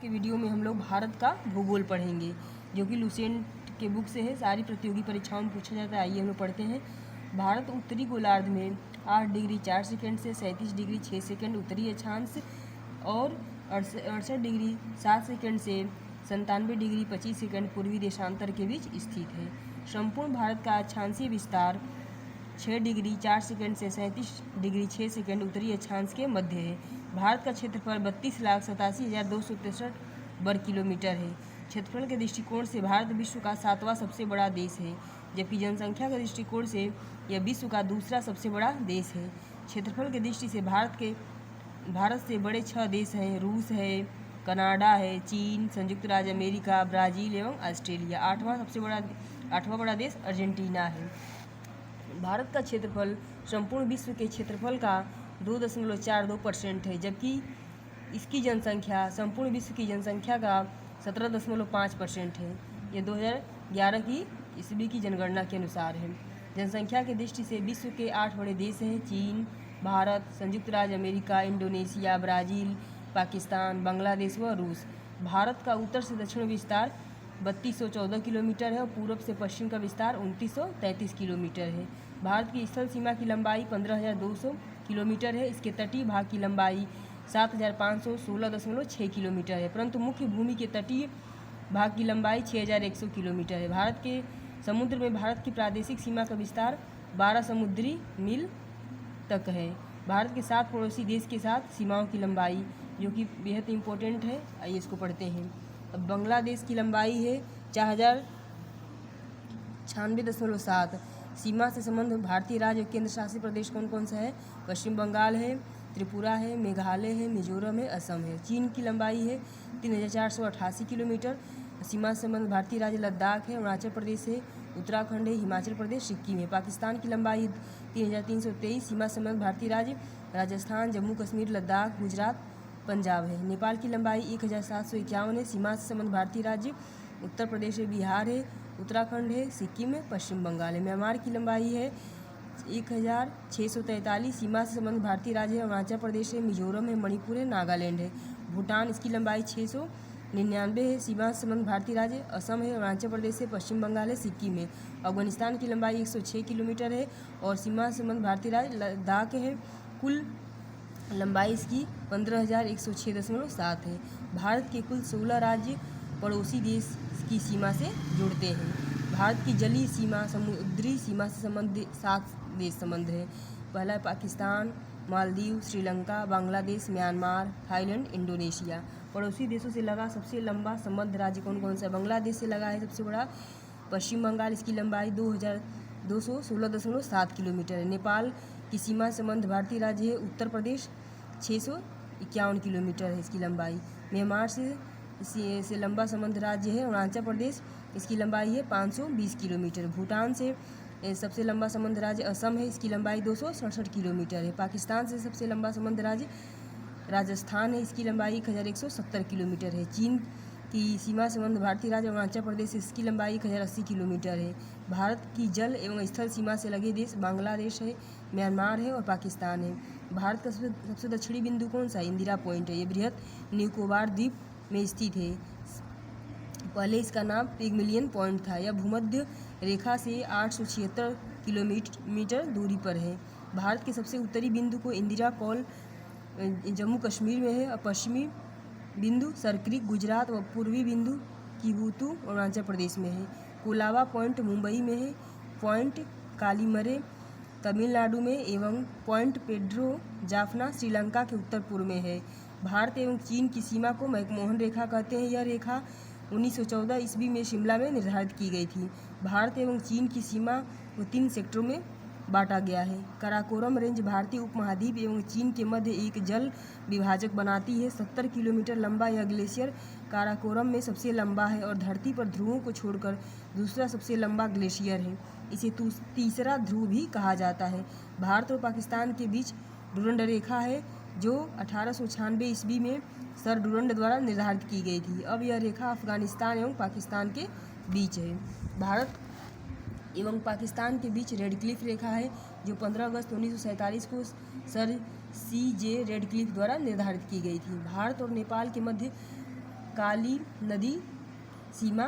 के वीडियो में हम लोग भारत का भूगोल पढ़ेंगे, जो कि लुसेंट के बुक से है। सारी प्रतियोगी परीक्षाओं में पूछा जाता है। आइए हम लोग पढ़ते हैं। भारत उत्तरी गोलार्ध में 8 डिग्री 4 सेकंड से 37 डिग्री 6 सेकंड उत्तरी अक्षांश और 68 डिग्री 7 सेकंड से 97 डिग्री 25 सेकंड पूर्वी देशांतर के बीच स्थित है। संपूर्ण भारत का अक्षांशीय विस्तार 6 डिग्री 4 सेकंड से 37 डिग्री 6 सेकंड उत्तरी अक्षांश के मध्य है। भारत का क्षेत्रफल 32,87,263 वर्ग किलोमीटर है। क्षेत्रफल के दृष्टिकोण से भारत विश्व का 7वां सबसे बड़ा देश है, जबकि जनसंख्या के दृष्टिकोण से यह विश्व का दूसरा सबसे बड़ा देश है। क्षेत्रफल की दृष्टि से भारत से बड़े 6 देश हैं। रूस है, कनाडा है, चीन, संयुक्त राज्य अमेरिका, ब्राज़ील एवं ऑस्ट्रेलिया। 8वां बड़ा देश अर्जेंटीना है। भारत का क्षेत्रफल संपूर्ण विश्व के क्षेत्रफल का 2.42% है, जबकि इसकी जनसंख्या संपूर्ण विश्व की जनसंख्या का 17.5% है। ये 2011 की ईस्वी की जनगणना के अनुसार है। जनसंख्या की दृष्टि से विश्व के 8 बड़े देश हैं: चीन, भारत, संयुक्त राज्य America, Indonesia, Brazil, Pakistan, Bangladesh व रूस। भारत का उत्तर से दक्षिण विस्तार 3214 किलोमीटर है और पूर्व से पश्चिम का विस्तार 2933 किलोमीटर है। भारत की स्थल सीमा की लंबाई 15,200 किलोमीटर है। इसके तटीय भाग की लंबाई 7,516.6 किलोमीटर है, परंतु मुख्य भूमि के तटीय भाग की लंबाई 6,100 किलोमीटर है। भारत के समुद्र में भारत की प्रादेशिक सीमा का विस्तार 12 समुद्री मील तक है। भारत के 7 पड़ोसी देश के साथ सीमाओं की लंबाई, जो कि बेहद इम्पोर्टेंट है। आइए इसको पढ़ते हैं। अब बांग्लादेश की लंबाई है 4096.7। सीमा से संबंध भारतीय राज्य और केंद्र शासित प्रदेश कौन कौन सा है? पश्चिम बंगाल है, त्रिपुरा है, मेघालय है, मिजोरम है, असम है। चीन की लंबाई है 3488 किलोमीटर। सीमा से संबंध भारतीय राज्य लद्दाख है, अरुणाचल प्रदेश है, उत्तराखंड है, हिमाचल प्रदेश, सिक्किम है। पाकिस्तान की लंबाई 3323। सीमा से संबंध भारतीय राज्य राजस्थान, जम्मू कश्मीर, लद्दाख, गुजरात, पंजाब है। नेपाल की लंबाई 1751 है। सीमा से संबंध भारतीय राज्य उत्तर प्रदेश है, बिहार है, उत्तराखंड है, सिक्किम है, पश्चिम बंगाल है। म्यांमार की लंबाई है 1643। सीमा से संबंध भारतीय राज्य है, अरुणाचल प्रदेश है, मिजोरम है, मणिपुर है, नागालैंड है। भूटान, इसकी लंबाई 699 है। सीमा से संबंध भारतीय राज्य असम है, अरुणाचल प्रदेश है, पश्चिम बंगाल है, सिक्किम है। अफगानिस्तान की लंबाई 106 किलोमीटर है और सीमा से संबंध भारतीय राज्य लद्दाख है। कुल लंबाई इसकी 15,106.7 है। भारत के कुल 16 राज्य पड़ोसी देश की सीमा से जुड़ते हैं। भारत की जलीय सीमा समुद्री सीमा से संबंधित 7 देश संबंध है। पहला है Pakistan, Maldives, Sri Lanka, Bangladesh, Myanmar, Thailand, Indonesia. पड़ोसी देशों से लगा सबसे लंबा संबंध राज्य कौन कौन सा है? बांग्लादेश से लगा है सबसे बड़ा पश्चिम बंगाल, इसकी लंबाई 2216.7 किलोमीटर है। नेपाल की सीमा संबंध भारतीय राज्य है, उत्तर प्रदेश 651 किलोमीटर है इसकी लंबाई। म्यांमार से लंबा संबंध राज्य है अरुणाचल प्रदेश, इसकी लंबाई है 520 किलोमीटर। भूटान से सबसे लंबा संबंध राज्य असम है, इसकी लंबाई 267 किलोमीटर है। पाकिस्तान से सबसे लंबा संबंध राज्य राजस्थान है, इसकी लंबाई 1170 किलोमीटर है। चीन की सीमा संबंध भारतीय राज्य अरुणाचल प्रदेश, इसकी लंबाई 1080 किलोमीटर है। भारत की जल एवं स्थल सीमा से लगे देश बांग्लादेश है, म्यांमार है और पाकिस्तान है। भारत का सबसे दक्षिणी बिंदु कौन सा है? इंदिरा पॉइंट है। ये बृहद निकोबार द्वीप में स्थित है। पहले इसका नाम पिग्मलियन पॉइंट था। यह भूमध्य रेखा से 876 किलोमीटर दूरी पर है। भारत के सबसे उत्तरी बिंदु को इंदिरा कॉल जम्मू कश्मीर में है और पश्चिमी बिंदु सरक्रिक गुजरात व पूर्वी बिंदु किबुतु अरुणाचल प्रदेश में है। कोलाबा पॉइंट मुंबई में है। पॉइंट कालीमरे तमिलनाडु में एवं पॉइंट पेड्रो जाफना श्रीलंका के उत्तर पूर्व में है। भारत एवं चीन की सीमा को मैकमोहन रेखा कहते हैं। यह रेखा 1914 ईस्वी में शिमला में निर्धारित की गई थी। भारत एवं चीन की सीमा को 3 सेक्टरों में बांटा गया है। काराकोरम रेंज भारतीय उपमहाद्वीप एवं चीन के मध्य एक जल विभाजक बनाती है। 70 किलोमीटर लंबा यह ग्लेशियर काराकोरम में सबसे लंबा है और धरती पर ध्रुवों को छोड़कर दूसरा सबसे लंबा ग्लेशियर है। इसे तीसरा ध्रुव भी कहा जाता है। भारत और पाकिस्तान के बीच डुरंड रेखा है, जो 1896 ईस्वी में सर डुरंड द्वारा निर्धारित की गई थी। अब यह रेखा अफगानिस्तान एवं पाकिस्तान के बीच है। भारत एवं पाकिस्तान के बीच रेडक्लिफ रेखा है, जो 15 अगस्त 1947 को सर CJ रेडक्लिफ द्वारा निर्धारित की गई थी। भारत और नेपाल के मध्य काली नदी सीमा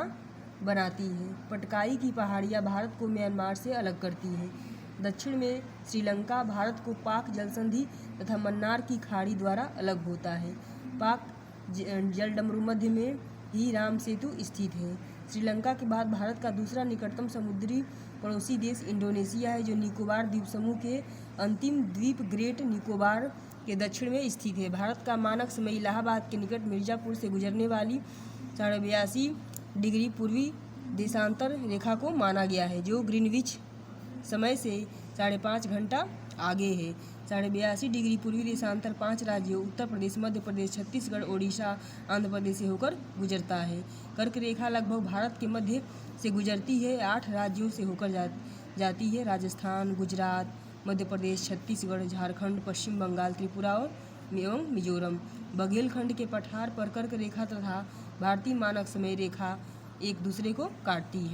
बनाती है। पटकाई की पहाड़ियाँ भारत को म्यांमार से अलग करती हैं। दक्षिण में श्रीलंका भारत को पाक जलसंधि तथा मन्नार की खाड़ी द्वारा अलग होता है। पाक जलडमरू में ही राम सेतु स्थित है। श्रीलंका के बाद भारत का दूसरा निकटतम समुद्री पड़ोसी देश इंडोनेशिया है, जो निकोबार द्वीप समूह के अंतिम द्वीप ग्रेट निकोबार के दक्षिण में स्थित है। भारत का मानक समय इलाहाबाद के निकट मिर्जापुर से गुजरने वाली 82.5 डिग्री पूर्वी देशांतर रेखा को माना गया है, जो ग्रीनविच समय से 5.5 घंटा आगे है। 82.5 डिग्री पूर्वी देशांतर 5 राज्यों उत्तर प्रदेश, मध्य प्रदेश, छत्तीसगढ़, ओडिशा, आंध्र प्रदेश से होकर गुजरता है। कर्क रेखा लगभग भारत के मध्य से गुजरती है। 8 राज्यों से होकर जाती है: राजस्थान, गुजरात, मध्य प्रदेश, छत्तीसगढ़, झारखंड, पश्चिम बंगाल, त्रिपुरा एवं मिजोरम। बघेलखंड के पठार पर कर्क रेखा तथा भारतीय मानक समय रेखा एक दूसरे को काटती है।